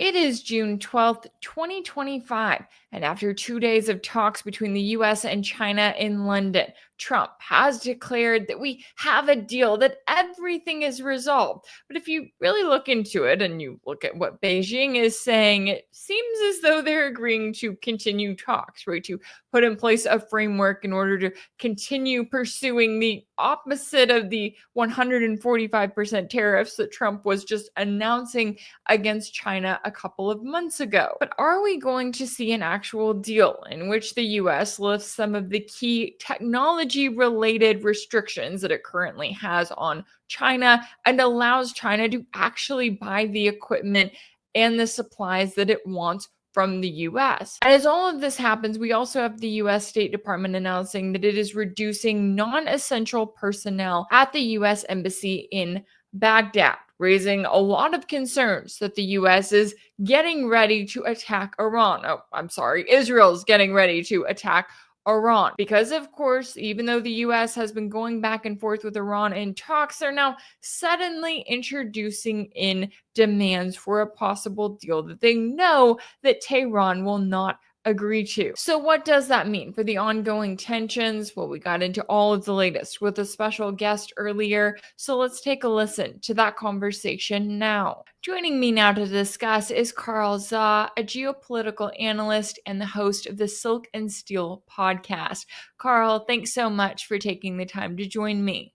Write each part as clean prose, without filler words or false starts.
It is June 12th, 2025, and after 2 days of talks between the US and China in London, Trump has declared that we have a deal, that everything is resolved. But if you really look into it and you look at what Beijing is saying, it seems as though they're agreeing to continue talks, right? To put in place a framework in order to continue pursuing the opposite of the 145% tariffs that Trump was just announcing against China a couple of months ago. But are we going to see an actual deal in which the US lifts some of the key technology related restrictions that it currently has on China and allows China to actually buy the equipment and the supplies that it wants from the US? And as all of this happens, we also have the US State Department announcing that it is reducing non essential personnel at the US Embassy in Baghdad, raising a lot of concerns that the US is getting ready to attack Iran. Oh, I'm sorry, Israel's getting ready to attack Iran. Because, of course, even though the US has been going back and forth with Iran in talks, they're now suddenly introducing in demands for a possible deal that they know that Tehran will not agree to. So what does that mean for the ongoing tensions? Well, we got into all of the latest with a special guest earlier, so let's take a listen to that conversation now. Joining me now to discuss is Carl Za, a geopolitical analyst and the host of the Silk and Steel podcast. Carl, thanks so much for taking the time to join me.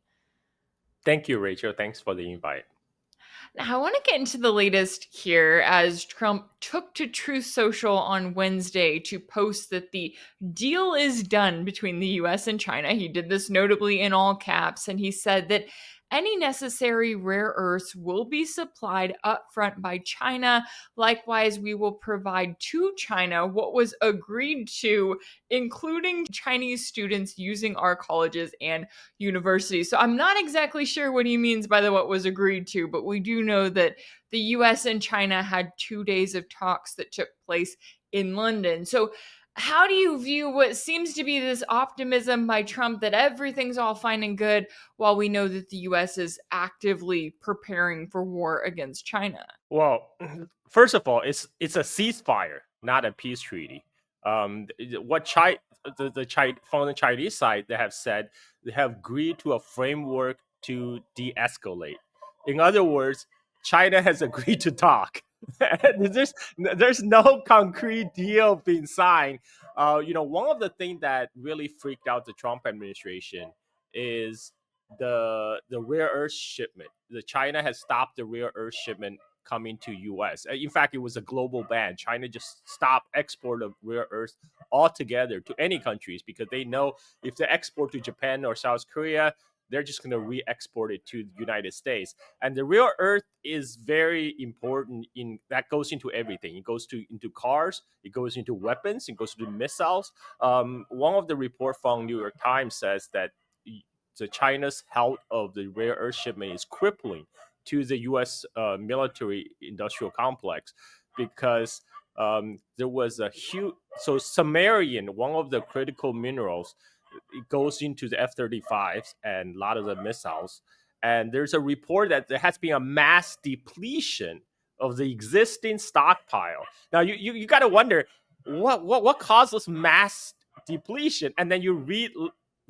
Thank you, Rachel. Thanks for the invite. Now, I want to get into the latest here as Trump took to Truth Social on Wednesday to post that the deal is done between the US and China. He did this notably in all caps, and he said that any necessary rare earths will be supplied upfront by China. Likewise, we will provide to China what was agreed to, including Chinese students using our colleges and universities. So I'm not exactly sure what he means by the what was agreed to, but we do know that the US and China had 2 days of talks that took place in London. So how do you view what seems to be this optimism by Trump that everything's all fine and good while we know that the US is actively preparing for war against China? Well, first of all, it's a ceasefire, not a peace treaty. What China, from the Chinese side, they have said they have agreed to a framework to de-escalate. In other words, China has agreed to talk. there's no concrete deal being signed. One of the things that really freaked out the Trump administration is the rare earth shipment. The China has stopped the rare earth shipment coming to US. In fact, it was a global ban. China just stopped export of rare earths altogether to any countries because they know if they export to Japan or South Korea, they're just going to re-export it to the United States. And the rare earth is very important. That goes into everything. It goes into cars, it goes into weapons, it goes into missiles. One of the report from New York Times says that the China's health of the rare earth shipment is crippling to the U.S. Military industrial complex because there was a huge. So samarium, one of the critical minerals, it goes into the F-35s and a lot of the missiles. And there's a report that there has been a mass depletion of the existing stockpile. Now you got to wonder what causes mass depletion, and then you read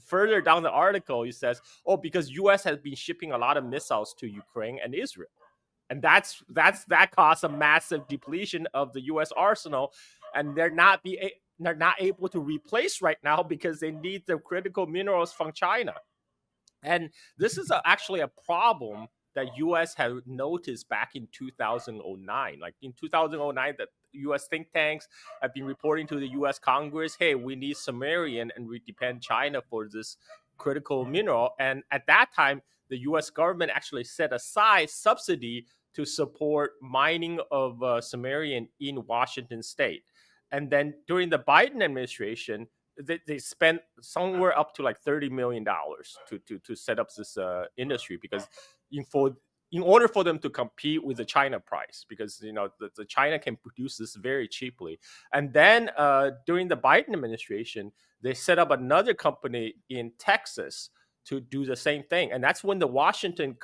further down the article, it says, "Oh, because U.S. has been shipping a lot of missiles to Ukraine and Israel, and that caused a massive depletion of the U.S. arsenal, and they're not able to replace right now because they need the critical minerals from China." And this is actually a problem that U.S. had noticed back in 2009. Like in 2009, the U.S. think tanks have been reporting to the U.S. Congress, hey, we need samarium and we depend China for this critical mineral. And at that time, the U.S. government actually set aside subsidy to support mining of samarium in Washington state. And then during the Biden administration, they spent somewhere up to like $30 million to set up this industry because in order for them to compete with the China price, because the China can produce this very cheaply. And then during the Biden administration, they set up another company in Texas to do the same thing. And that's when the Washington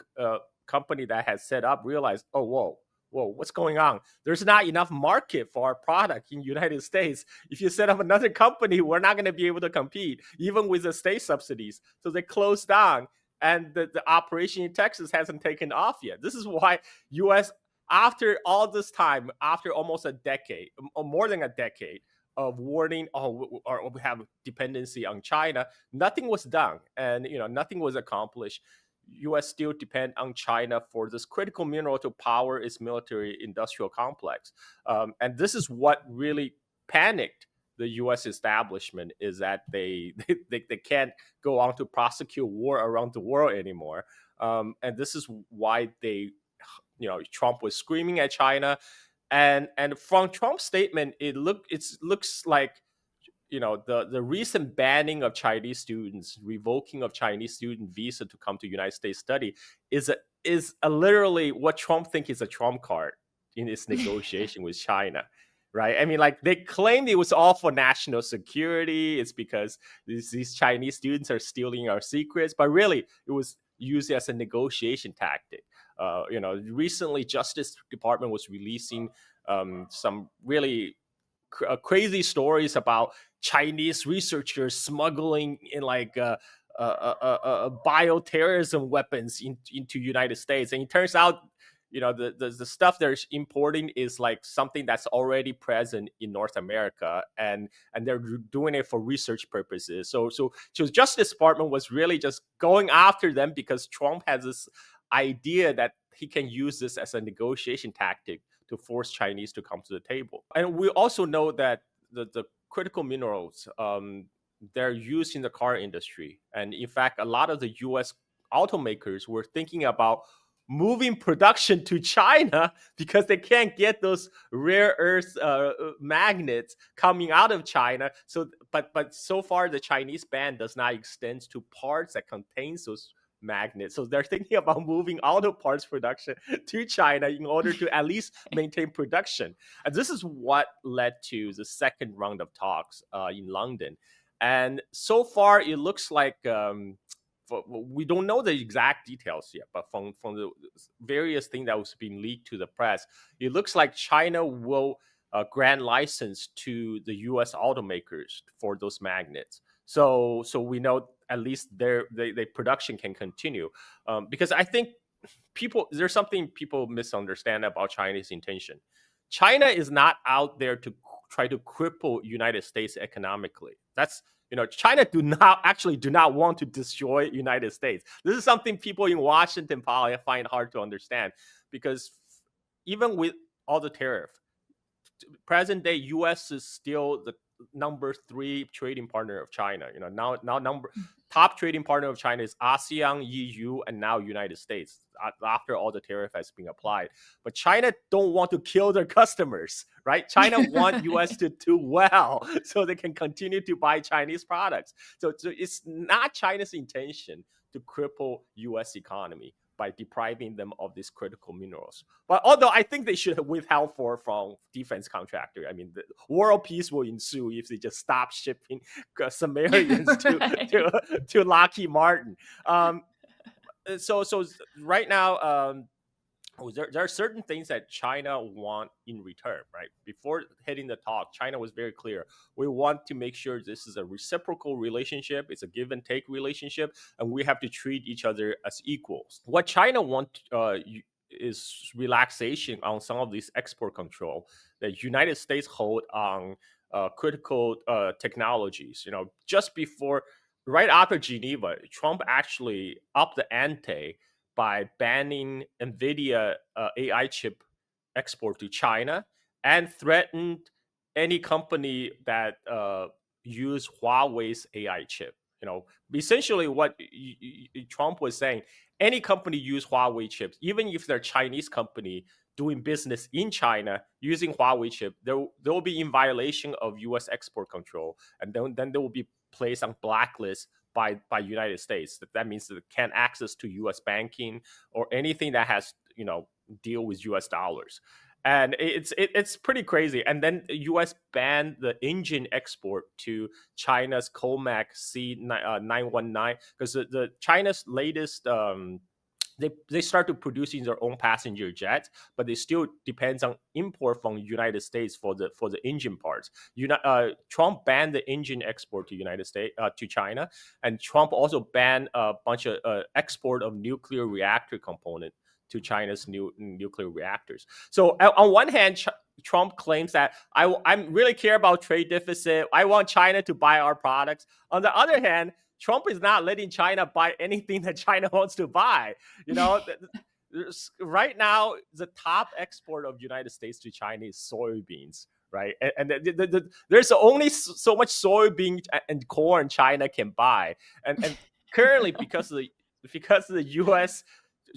company that had set up realized, oh, whoa, whoa, what's going on? There's not enough market for our product in the United States. If you set up another company, we're not going to be able to compete, even with the state subsidies. So they closed down, and the operation in Texas hasn't taken off yet. This is why U.S. after all this time, after almost a decade, or more than a decade of warning, or we have dependency on China, nothing was done, and nothing was accomplished. U.S. still depend on China for this critical mineral to power its military industrial complex, and this is what really panicked the U.S. establishment, is that they can't go on to prosecute war around the world anymore, and this is why Trump was screaming at China, and from Trump's statement, it looks like the recent banning of Chinese students, revoking of Chinese student visa to come to United States study, is literally what Trump think is a trump card in his negotiation with China, right? I mean, like, they claimed it was all for national security. It's because these Chinese students are stealing our secrets, but really it was used as a negotiation tactic. Recently, Justice Department was releasing some really crazy stories about Chinese researchers smuggling in bioterrorism weapons into United States, and it turns out the stuff they're importing is like something that's already present in North America, and they're doing it for research purposes. So Justice Department was really just going after them because Trump has this idea that he can use this as a negotiation tactic to force Chinese to come to the table. And we also know that the critical minerals, they're used in the car industry. And in fact, a lot of the US automakers were thinking about moving production to China because they can't get those rare earth magnets coming out of China. But so far, the Chinese ban does not extend to parts that contains those magnets. So they're thinking about moving auto parts production to China in order to at least maintain production. And this is what led to the second round of talks in London. And so far, it looks like we don't know the exact details yet, but from the various things that was being leaked to the press, it looks like China will grant license to the U.S. automakers for those magnets. So we know at least their production can continue, because I think there's something people misunderstand about Chinese intention. China is not out there to try to cripple United States economically. That's China do not want to destroy United States. This is something people in Washington probably find hard to understand, because even with all the tariff, present day U.S. is still the number 3 trading partner of China. Now top trading partner of China is ASEAN, EU, and now United States, after all the tariff has been applied. But China don't want to kill their customers, right? China want US to do well so they can continue to buy Chinese products. So it's not China's intention to cripple US economy by depriving them of these critical minerals. But although I think they should have withheld from defense contractor. I mean, the world peace will ensue if they just stop shipping Sumerians to Lockheed Martin. So right now, there are certain things that China want in return, right? Before hitting the talk, China was very clear. We want to make sure this is a reciprocal relationship. It's a give and take relationship, and we have to treat each other as equals. What China wants is relaxation on some of these export control that United States hold on critical technologies. Just before, right after Geneva, Trump actually upped the ante by banning NVIDIA AI chip export to China, and threatened any company that use Huawei's AI chip. Essentially what Trump was saying, any company use Huawei chips, even if they're Chinese company doing business in China using Huawei chip, they'll be in violation of U.S. export control, and then they will be placed on blacklist by United States. That means that they can't access to U.S. banking or anything that has deal with U.S. dollars. And it's pretty crazy. And then the U.S. banned the engine export to China's Comac C919 because the China's latest they start to producing their own passenger jets, but they still depends on import from United States for the engine parts. Trump banned the engine export to United States to China, and Trump also banned a bunch of export of nuclear reactor component to China's new nuclear reactors. So on one hand, Trump claims that I'm really care about trade deficit. I want China to buy our products. On the other hand, Trump is not letting China buy anything that China wants to buy. You know, right now the top export of United States to China is soybeans, right? And there's only so much soybean and corn China can buy, and currently because of the U.S.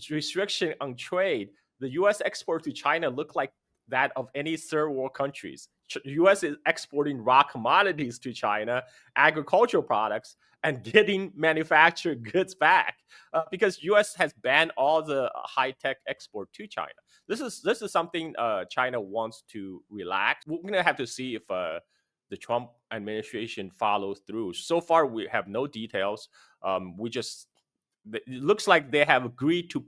restriction on trade, the U.S. export to China look like that of any third world countries. U.S. is exporting raw commodities to China, agricultural products, and getting manufactured goods back because U.S. has banned all the high tech export to China. This is something China wants to relax. We're gonna have to see if the Trump administration follows through. So far, we have no details. We just it looks like they have agreed to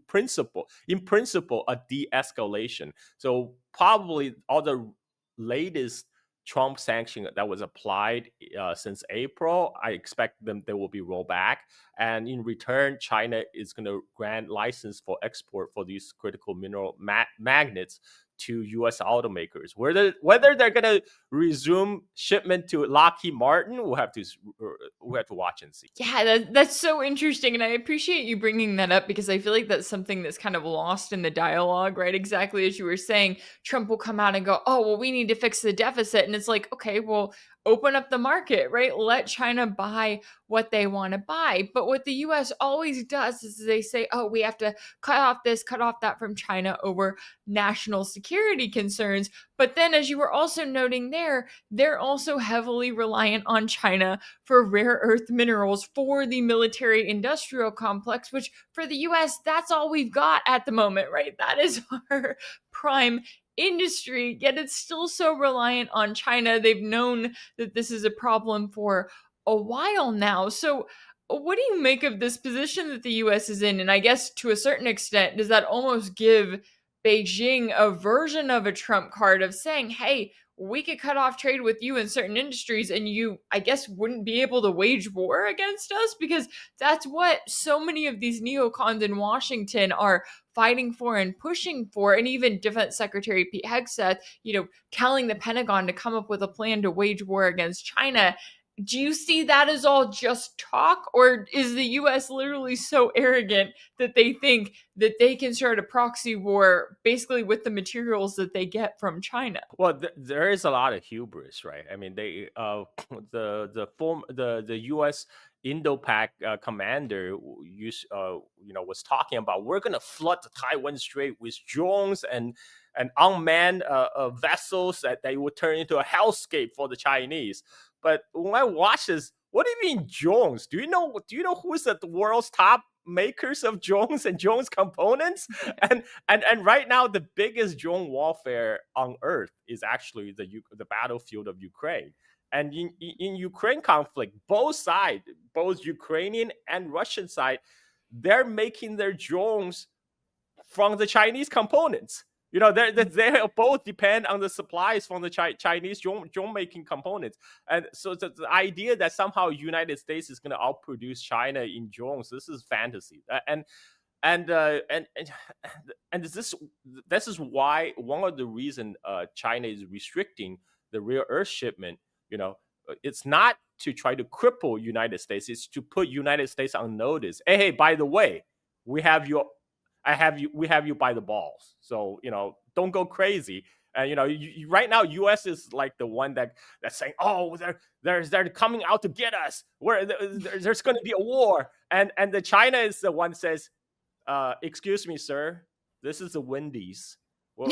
in principle, a de-escalation. So probably all the latest Trump sanction that was applied since April, I expect they will be rolled back. And in return, China is going to grant license for export for these critical mineral magnets to U.S. automakers. Whether they're going to resume shipment to Lockheed Martin, we'll have to watch and see. Yeah, that's so interesting. And I appreciate you bringing that up because I feel like that's something that's kind of lost in the dialogue, right? Exactly as you were saying, Trump will come out and go, oh, well, we need to fix the deficit. And it's like, okay, well, open up the market, right? Let China buy what they want to buy. But what the US always does is they say, oh, we have to cut off this, cut off that from China over national security concerns. But then, as you were also noting there, they're also heavily reliant on China for rare earth minerals for the military industrial complex, which for the US, that's all we've got at the moment, right? That is our prime industry, yet it's still so reliant on China. They've known that this is a problem for a while now. So, what do you make of this position that the US is in? And I guess to a certain extent, does that almost give Beijing a version of a trump card of saying, hey, we could cut off trade with you in certain industries and you, I guess, wouldn't be able to wage war against us? Because that's what so many of these neocons in Washington are fighting for and pushing for. And even Defense Secretary Pete Hegseth, telling the Pentagon to come up with a plan to wage war against China. Do you see that as all just talk, or is the US literally so arrogant that they think that they can start a proxy war basically with the materials that they get from China? Well, there is a lot of hubris, right? I mean, they the U.S. Indo-Pac commander was talking about we're gonna flood the Taiwan Strait with drones and unmanned vessels that would turn into a hellscape for the Chinese. But when I watch this, what do you mean drones? Do you know who's the world's top makers of drones and drones components? And right now the biggest drone warfare on earth is actually the battlefield of Ukraine. And in Ukraine conflict, both sides, both Ukrainian and Russian side, they're making their drones from the Chinese components. They both depend on the supplies from the Chinese drone making components. And so the idea that somehow United States is going to outproduce China in drones, this is fantasy. And this is why one of the reason China is restricting the rare earth shipment. It's not to try to cripple United States. It's to put United States on notice. Hey, by the way, we have you we have you by the balls. So don't go crazy. And right now, U.S. is like the one that's saying, oh, they're coming out to get us. There's going to be a war, and the China is the one that says, excuse me, sir, this is the Wendy's. Well,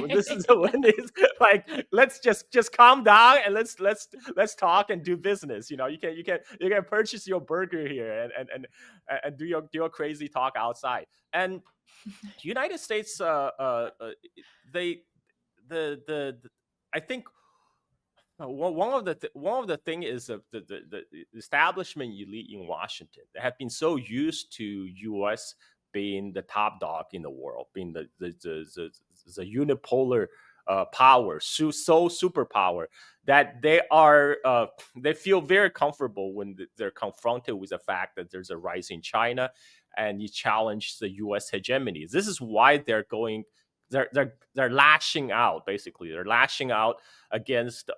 this is the Wendy's. Like, let's just calm down and let's talk and do business. You can purchase your burger here and do your crazy talk outside. And the United States, they the I think one of the thing is the establishment elite in Washington. They have been so used to U.S. being the top dog in the world, being the unipolar power, so superpower, that they feel very comfortable when they're confronted with the fact that there's a rise in China and you challenge the U.S. hegemony. This is why they're going. They're lashing out. Basically, they're lashing out against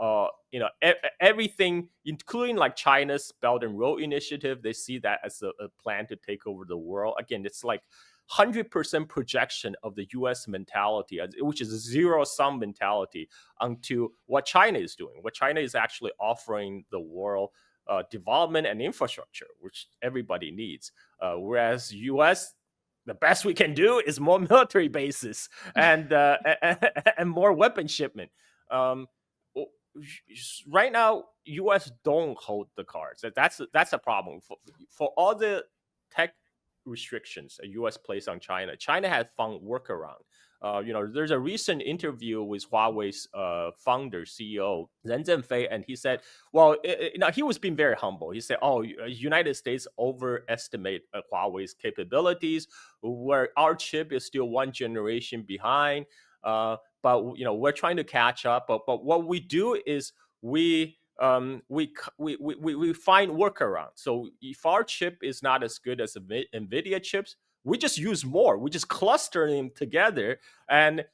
everything, including like China's Belt and Road Initiative. They see that as a plan to take over the world. Again, it's like 100% projection of the U.S. mentality, which is a zero-sum mentality, onto what China is doing. What China is actually offering the world development and infrastructure, which everybody needs. Whereas U.S., the best we can do is more military bases and more weapon shipment. Um, right now, U.S. don't hold the cards. That's a problem for all the tech restrictions the U.S. placed on China. China has found workaround. There's a recent interview with Huawei's founder, CEO Ren Zhengfei, and he said, well, he was being very humble. He said, "Oh, United States overestimate Huawei's capabilities, where our chip is still one generation behind. But we're trying to catch up. But what we do is we find workaround. So if our chip is not as good as NVIDIA chips, we just use more. We just cluster them together, and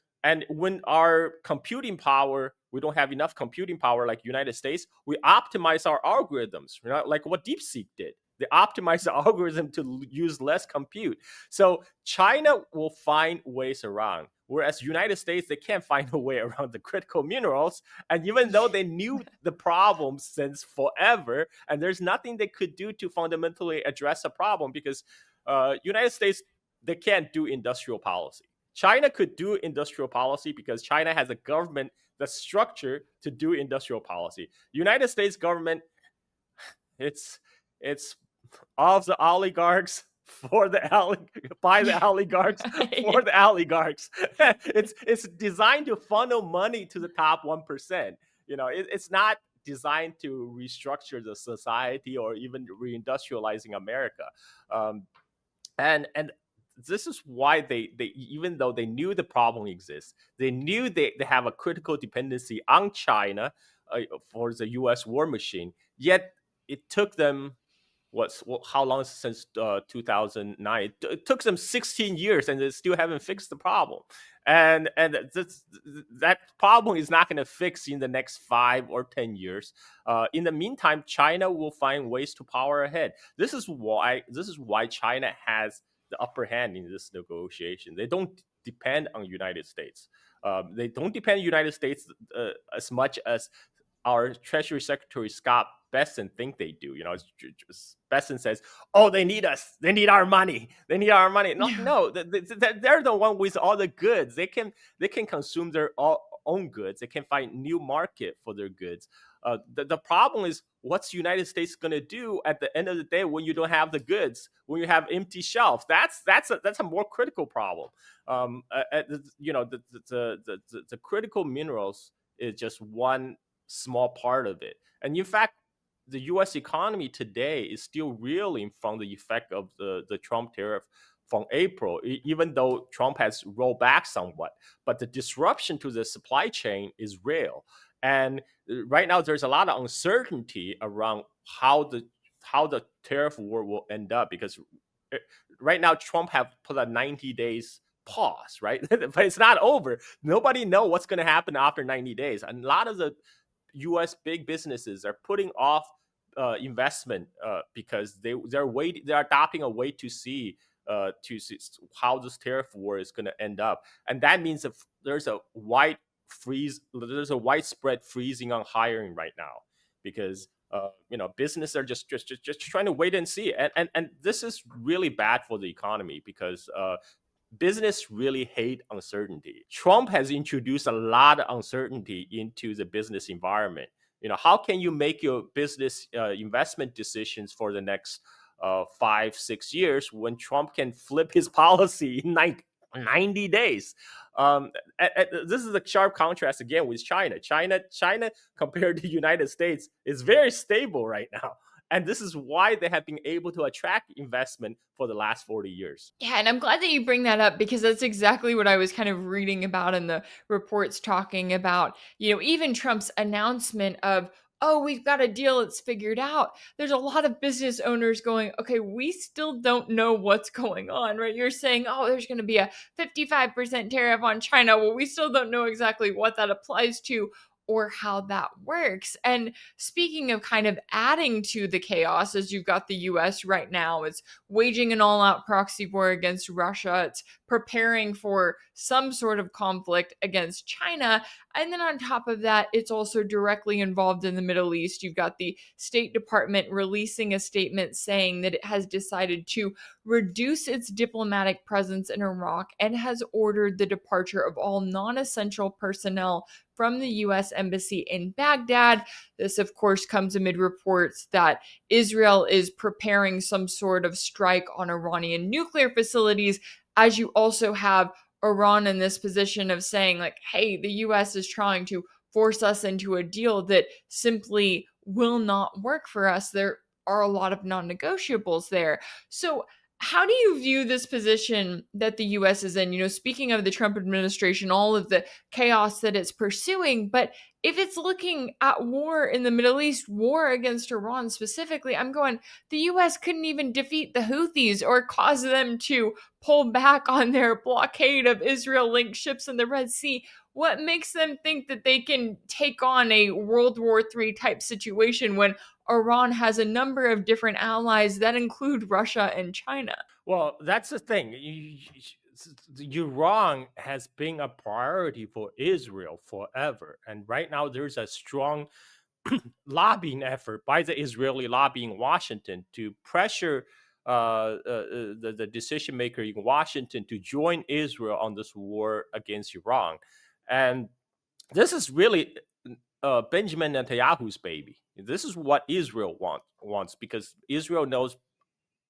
when our computing power, we don't have enough computing power like United States, we optimize our algorithms, like what DeepSeek did. They optimize the algorithm to use less compute. So China will find ways around, whereas United States, they can't find a way around the critical minerals. And even though they knew the problem since forever, and there's nothing they could do to fundamentally address the problem, because United States, they can't do industrial policy. China could do industrial policy because China has a government that's structured to do industrial policy. United States government, it's of the oligarchs for the by the oligarchs for the oligarchs. It's designed to funnel money to the top 1%. It's not designed to restructure the society or even reindustrializing America. And this is why they even though they knew the problem exists, they knew they have a critical dependency on China for the U.S. war machine. Yet it took them how long since 2009? It took them 16 years, and they still haven't fixed the problem. And that problem is not going to fix in the next 5 or 10 years. In the meantime, China will find ways to power ahead. This is why China has the upper hand in this negotiation. They don't depend on United States. They don't depend on United States as much as our Treasury Secretary Scott Bessent think they do. Bessent says, "Oh, they need us. They need our money. They need our money." No, they're the one with all the goods. They can consume their own goods. They can find new market for their goods. The problem is, what's the United States going to do at the end of the day when you don't have the goods, when you have empty shelves? That's a more critical problem. The critical minerals is just one small part of it. And in fact, the U.S. economy today is still reeling from the effect of the Trump tariff from April, even though Trump has rolled back somewhat. But the disruption to the supply chain is real. And right now, there's a lot of uncertainty around how the tariff war will end up, because right now Trump have put a 90 days pause, right? But it's not over. Nobody know what's going to happen after 90 days. And a lot of the U.S. big businesses are putting off investment because they're adopting a wait to see how this tariff war is going to end up. And that means if there's a widespread freezing on hiring right now, because business are just trying to wait and see. And this is really bad for the economy, because business really hate uncertainty. Trump has introduced a lot of uncertainty into the business environment. How can you make your business investment decisions for the next 5-6 years when Trump can flip his policy in 90 days? This is a sharp contrast again with China. China compared to the United States is very stable right now. And this is why they have been able to attract investment for the last 40 years. Yeah, and I'm glad that you bring that up because that's exactly what I was kind of reading about in the reports talking about, even Trump's announcement of, oh, we've got a deal, it's figured out. There's a lot of business owners going, okay, we still don't know what's going on, right? You're saying, oh, there's going to be a 55% tariff on China. Well, we still don't know exactly what that applies to or how that works. And speaking of kind of adding to the chaos, as you've got the US right now, it's waging an all out proxy war against Russia. It's preparing for some sort of conflict against China. And then on top of that, it's also directly involved in the Middle East. You've got the State Department releasing a statement saying that it has decided to reduce its diplomatic presence in Iraq and has ordered the departure of all non essential personnel from the US Embassy in Baghdad. This, of course, comes amid reports that Israel is preparing some sort of strike on Iranian nuclear facilities, as you also have Iran in this position of saying, like, hey, the US is trying to force us into a deal that simply will not work for us. There are a lot of non negotiables there. So, how do you view this position that the US is in? Speaking of the Trump administration, all of the chaos that it's pursuing, but if it's looking at war in the Middle East, war against Iran specifically, I'm going, the US couldn't even defeat the Houthis or cause them to pull back on their blockade of Israel linked ships in the Red Sea. What makes them think that they can take on a World War III type situation when Iran has a number of different allies that include Russia and China? Well, that's the thing. Iran has been a priority for Israel forever. And right now, there's a strong lobbying effort by the Israeli lobby in Washington to pressure the decision maker in Washington to join Israel on this war against Iran. And this is really Benjamin Netanyahu's baby. This is what Israel wants because Israel knows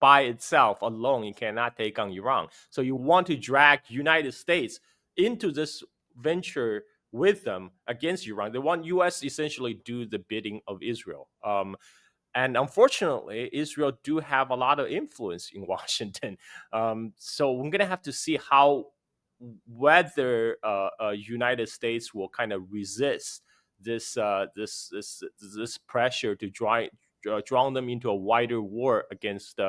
by itself alone it cannot take on Iran. So you want to drag United States into this venture with them against Iran. They want US essentially do the bidding of Israel. And unfortunately, Israel do have a lot of influence in Washington. So we're gonna have to see how whether United States will kind of resist this pressure to draw them into a wider war against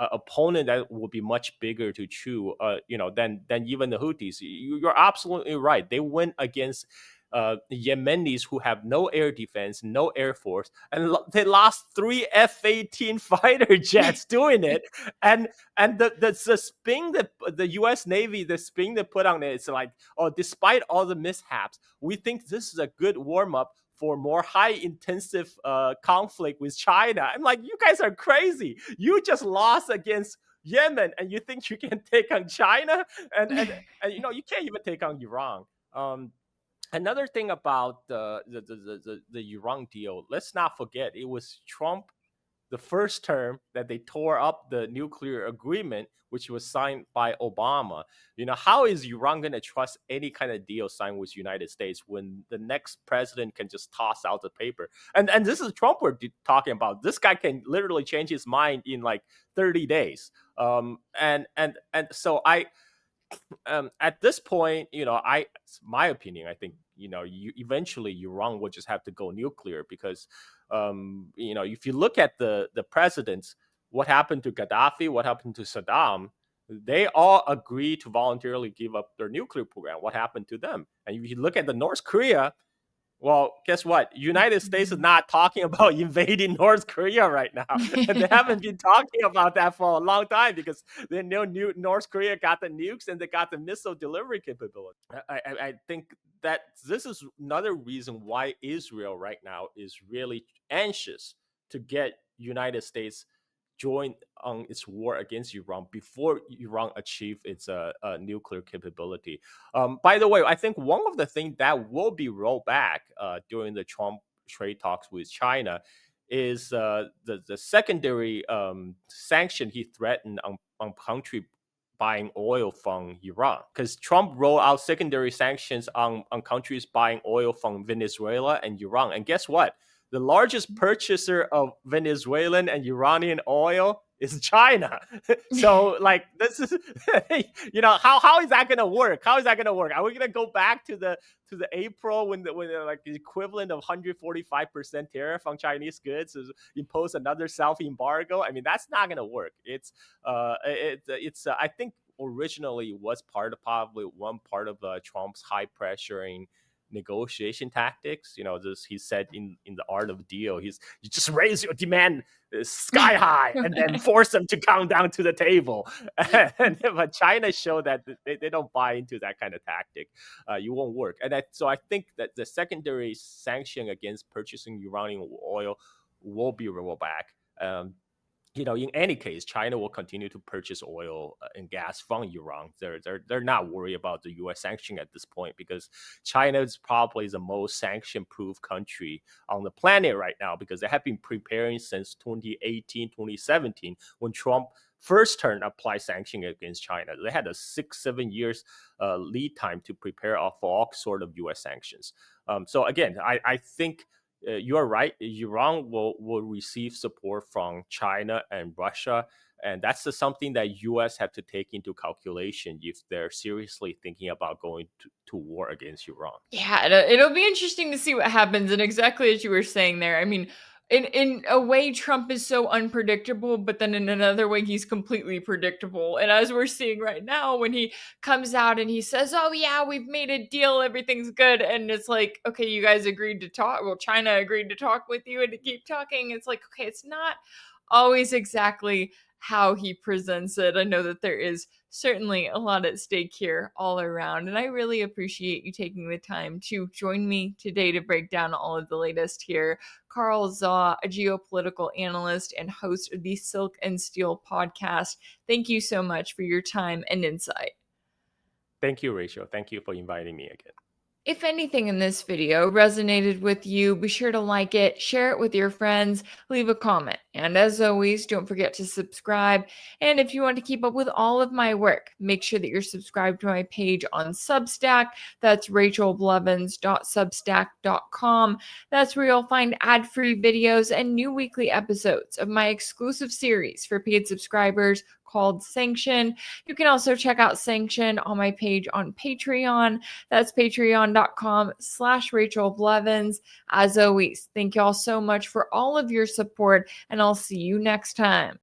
opponent that will be much bigger to chew than even the Houthis. You're absolutely right. They went against Yemenis who have no air defense, no air force, and they lost 3 F-18 fighter jets doing it. And the spin that the U.S. Navy, the spin they put on it, it's like, oh, despite all the mishaps, we think this is a good warm up for more high intensive conflict with China. I'm like, you guys are crazy. You just lost against Yemen, and you think you can take on China, and you can't even take on Iran. Another thing about the Iran deal, let's not forget it was Trump the first term that they tore up the nuclear agreement, which was signed by Obama. How is Iran going to trust any kind of deal signed with United States when the next president can just toss out the paper? And this is Trump we're talking about. This guy can literally change his mind in like 30 days. And so at this point, my opinion, I think, eventually Iran will just have to go nuclear because, if you look at the presidents, what happened to Gaddafi, what happened to Saddam, they all agreed to voluntarily give up their nuclear program. What happened to them? And if you look at the North Korea, well, guess what? United States is not talking about invading North Korea right now. And they haven't been talking about that for a long time because they know North Korea got the nukes and they got the missile delivery capability. I think that this is another reason why Israel right now is really anxious to get United States join on its war against Iran before Iran achieve its nuclear capability. By the way, I think one of the things that will be rolled back during the Trump trade talks with China is the secondary sanction he threatened on country buying oil from Iran. Because Trump rolled out secondary sanctions on countries buying oil from Venezuela and Iran. And guess what? The largest purchaser of Venezuelan and Iranian oil is China. So like this is how is that gonna work? How is that gonna work? Are we gonna go back to the April when like the equivalent of 145% tariff on Chinese goods is impose another self embargo? I mean, that's not gonna work. It's I think originally was probably one part of Trump's high pressuring negotiation tactics. This he said in the art of deal. You just raise your demand sky high and then force them to come down to the table. But China showed that they don't buy into that kind of tactic. You won't work. So I think that the secondary sanction against purchasing Iranian oil will be rolled back. In any case, China will continue to purchase oil and gas from Iran. They're not worried about the U.S. sanction at this point because China is probably the most sanction-proof country on the planet right now because they have been preparing since 2018, 2017 when Trump first turn apply sanction against China. They had a 6-7 years lead time to prepare for all sort of U.S. sanctions. So again, I think you are right. Iran will receive support from China and Russia, and that's something that U.S. have to take into calculation if they're seriously thinking about going to war against Iran. Yeah, it'll be interesting to see what happens. And exactly as you were saying there, I mean, in a way, Trump is so unpredictable, but then in another way, he's completely predictable. And as we're seeing right now, when he comes out and he says, "Oh yeah, we've made a deal, everything's good," and it's like, okay, you guys agreed to talk. Well, China agreed to talk with you and to keep talking. It's like, okay, it's not always exactly how he presents it. I know that there is certainly a lot at stake here all around, and I really appreciate you taking the time to join me today to break down all of the latest here. Carl Zaw, a geopolitical analyst and host of the Silk and Steel podcast. Thank you so much for your time and insight. Thank you, Rachel. Thank you for inviting me again. If anything in this video resonated with you, be sure to like it, share it with your friends, leave a comment. And as always, don't forget to subscribe. And if you want to keep up with all of my work, make sure that you're subscribed to my page on Substack. That's rachelblevins.substack.com. That's where you'll find ad-free videos and new weekly episodes of my exclusive series for paid subscribers called Sanction. You can also check out Sanction on my page on Patreon. That's patreon.com/Rachel Blevins. As always, thank y'all so much for all of your support, and I'll see you next time.